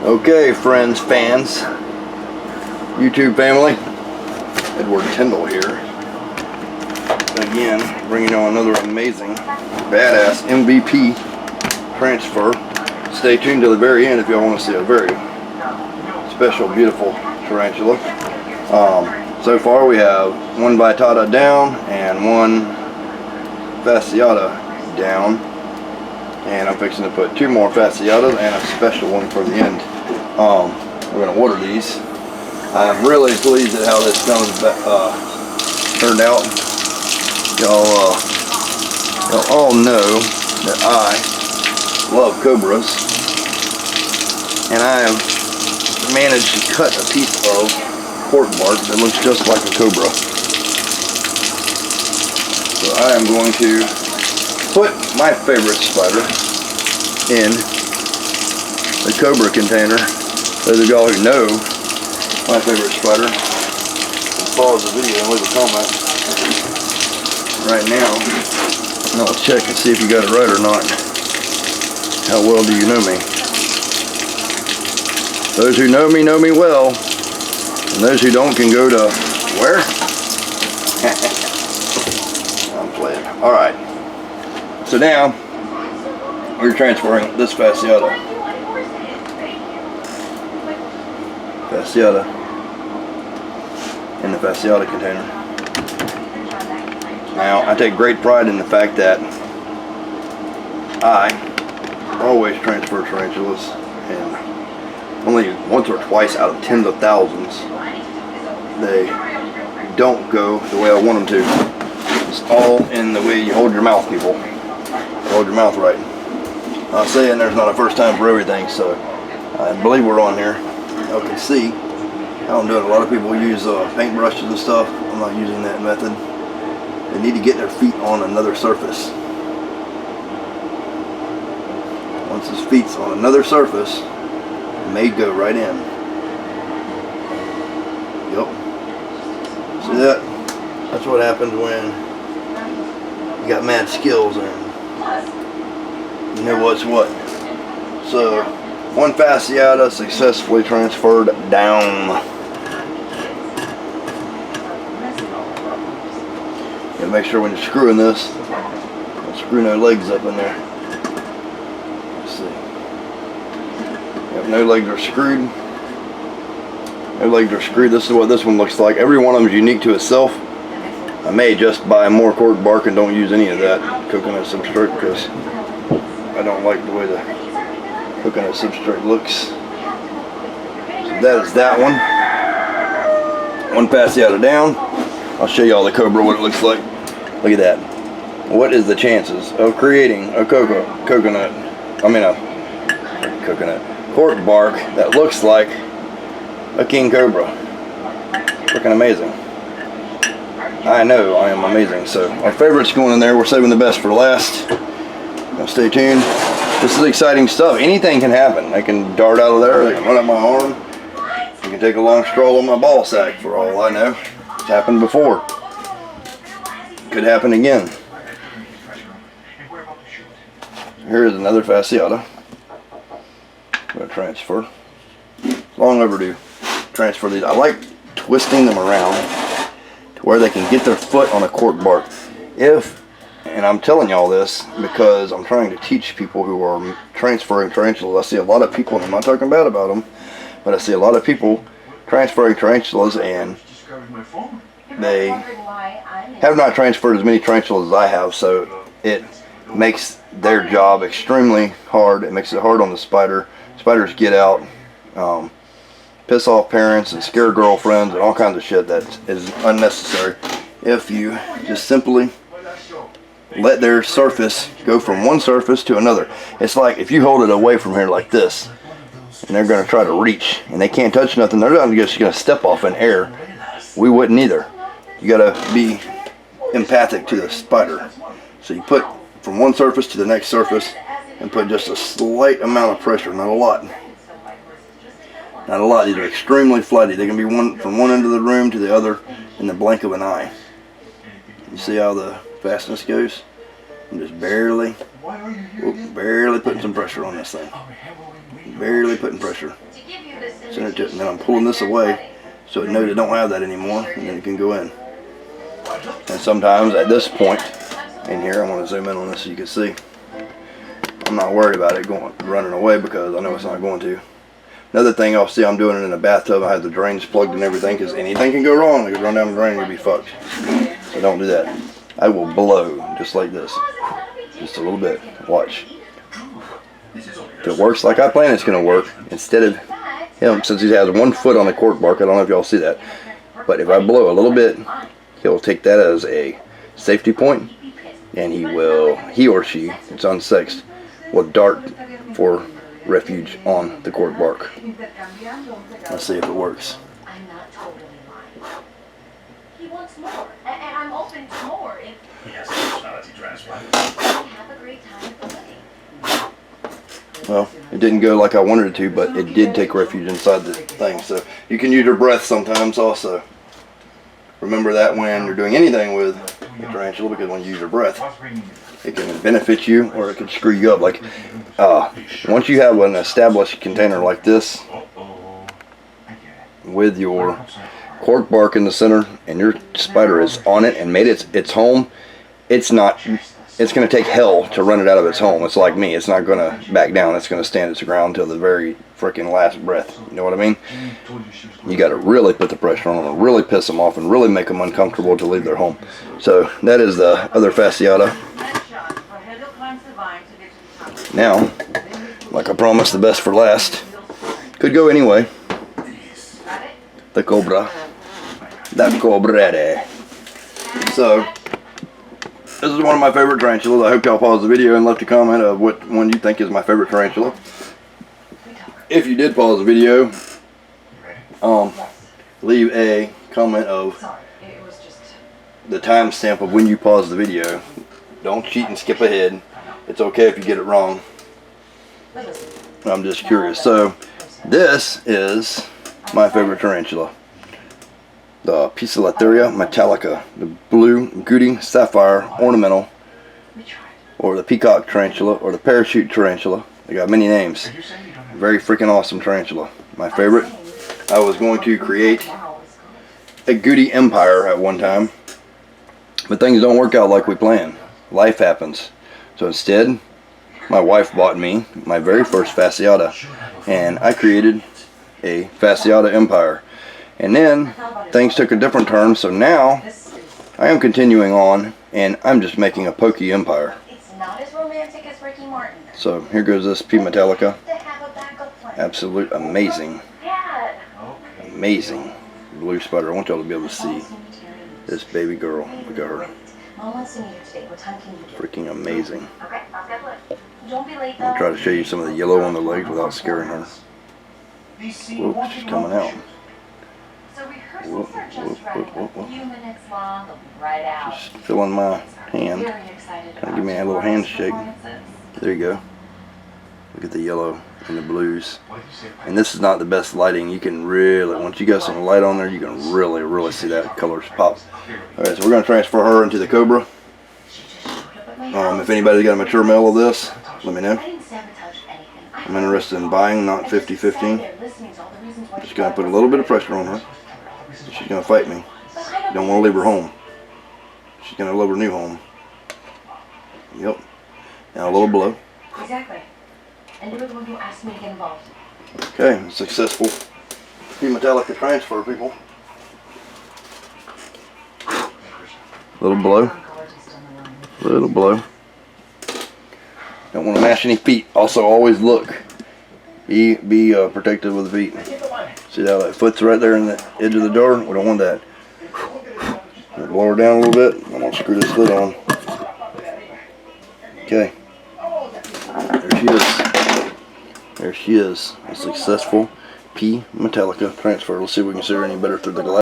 Okay, friends, fans, YouTube family, Edward Tyndall here. Again, bringing you on another amazing, badass MVP transfer. Stay tuned to the very end if y'all want to see a very special, beautiful tarantula. So far we have one Vittata down and one fasciata down. And I'm fixing to put two more fasciatas and a special one for the end. We're going to water these. I'm really pleased at how this turned out. Y'all all know that I love cobras, and I have managed to cut a piece of cork bark that looks just like a cobra. So I am going to put my favorite spider in the cobra container. Those of y'all who know my favorite spider, pause the video and leave a comment right now, and I'll check and see if you got it right or not. How well do you know me? Those who know me well, and those who don't can go to where? I'm playing. Alright, so now we're transferring this fasciata in the fasciata container. Now, I take great pride in the fact that I always transfer tarantulas, and only once or twice out of tens of thousands they don't go the way I want them to. It's all in the way you hold your mouth, people. Hold your mouth right. I'm saying there's not a first time for everything, so I believe we're on here. Y'all can see how I'm doing. A lot of people use paintbrushes and stuff. I'm not using that method. They need to get their feet on another surface. Once his feet's on another surface, it may go right in. Yep. See that? That's what happens when you got mad skills and you know what's what. So, one fasciata successfully transferred down. Gotta make sure when you're screwing this, don't screw no legs up in there. Let's see. Yep, no legs are screwed. No legs are screwed. This is what this one looks like. Every one of them is unique to itself. I may just buy more cork bark and don't use any of that coconut substrate because I don't like the way the coconut substrate looks. So that is that one. One fasciata down. I'll show you all the cobra what it looks like. Look at that. What is the chances of creating a coconut cork bark that looks like a king cobra? Looking amazing. I know I am amazing. So our favorites going in there. We're saving the best for last. Now stay tuned. This is exciting stuff. Anything can happen. They can dart out of there. They can run up my arm. You can take a long stroll on my ball sack for all I know. It's happened before. Could happen again. Here is another fasciata. I'm going to transfer. Long overdue. Transfer these. I like twisting them around to where they can get their foot on a cork bark. And I'm telling y'all this because I'm trying to teach people who are transferring tarantulas. I see a lot of people, and I'm not talking bad about them, but I see a lot of people transferring tarantulas, and they have not transferred as many tarantulas as I have, so it makes their job extremely hard. It makes it hard on the spider. Spiders get out, piss off parents and scare girlfriends and all kinds of shit that is unnecessary if you just simply let their surface go from one surface to another. It's like if you hold it away from here like this, and they're going to try to reach, and they can't touch nothing, they're not just going to step off in air. We wouldn't either. You got to be empathic to the spider. So you put from one surface to the next surface, and put just a slight amount of pressure, not a lot. Not a lot. These are extremely flighty. They can be from one end of the room to the other in the blink of an eye. You see how the fastness goes? I'm just barely putting some pressure on this thing. barely putting pressure. Center tip, and then I'm pulling this away so it knows it don't have that anymore, and then it can go in. And sometimes at this point in here, I'm going to zoom in on this so you can see. I'm not worried about it running away because I know it's not going to. Another thing, I'll see I'm doing it in a bathtub. I have the drains plugged and everything because anything can go wrong. It could run down the drain and you'll be fucked. So don't do that. I will blow just like this. Just a little bit. Watch. If it works like I plan it's going to work, instead of him, since he has 1 foot on the cork bark, I don't know if y'all see that, but if I blow a little bit, he'll take that as a safety point, and he or she, it's unsexed, will dart for refuge on the cork bark. Let's see if it works. I'm not totally lying. He wants more, and I'm open to more if Yes, personality transplant. we have a great time at the wedding. Well, it didn't go like I wanted it to, but it did take refuge inside the thing. So you can use your breath sometimes also. Remember that when you're doing anything with the tarantula, because when you use your breath, it can benefit you or it can screw you up. Like, once you have an established container like this with your cork bark in the center and your spider is on it and made its home, it's going to take hell to run it out of its home. It's like me. It's not going to back down. It's going to stand its ground until the very freaking last breath. You know what I mean? You got to really put the pressure on them and really piss them off and really make them uncomfortable to leave their home. So that is the other fasciata. Now, like I promised, the best for last. Could go anyway. The cobra. The cobrere. So, this is one of my favorite tarantulas. I hope y'all paused the video and left a comment of what one you think is my favorite tarantula. If you did pause the video, leave a comment of the timestamp of when you paused the video. Don't cheat and skip ahead. It's okay if you get it wrong. I'm just curious. So, this is my favorite tarantula. The Piscilateria metallica, the blue goody sapphire ornamental, or the peacock tarantula, or the parachute tarantula. They got many names. Very freaking awesome tarantula. My favorite. I was going to create a goody empire at one time, but things don't work out like we planned. Life happens. So instead, my wife bought me my very first fasciata, and I created a fasciata empire. And then things took a different turn, so now I am continuing on, and I'm just making a pokey empire. It's not as romantic as Ricky Martin. So here goes this P Metallica. Absolute amazing, amazing blue spider. I want y'all to be able to see this baby girl. Look at her. Freaking amazing. I'll try to show you some of the yellow on the legs without scaring her. Whoops, she's coming out. Whoop, whoop, whoop, whoop. Just feeling my hand. Kind of give me a little handshake. There you go. Look at the yellow and the blues. And this is not the best lighting. You can really, once you got some light on there, you can really see that colors pop. Alright, so we're going to transfer her into the Cobra. If anybody's got a mature male of this, let me know. I'm interested in buying, not 50-50. Just going to put a little bit of pressure on her. She's going to fight me. Don't want to leave her home. She's going to love her new home. Yep. Now a little blow. Exactly. And you were the one who asked me to get involved. Okay, successful P Metallica transfer, people. Little blow. Little blow. Don't want to mash any feet. Also, always look. Be protective with the feet. See how that foot's right there in the edge of the door? We don't want that. Blow her down a little bit. I'm going to screw this lid on. Okay. There she is. There she is. A successful P Metallica transfer. Let's see if we can see her any better through the glass.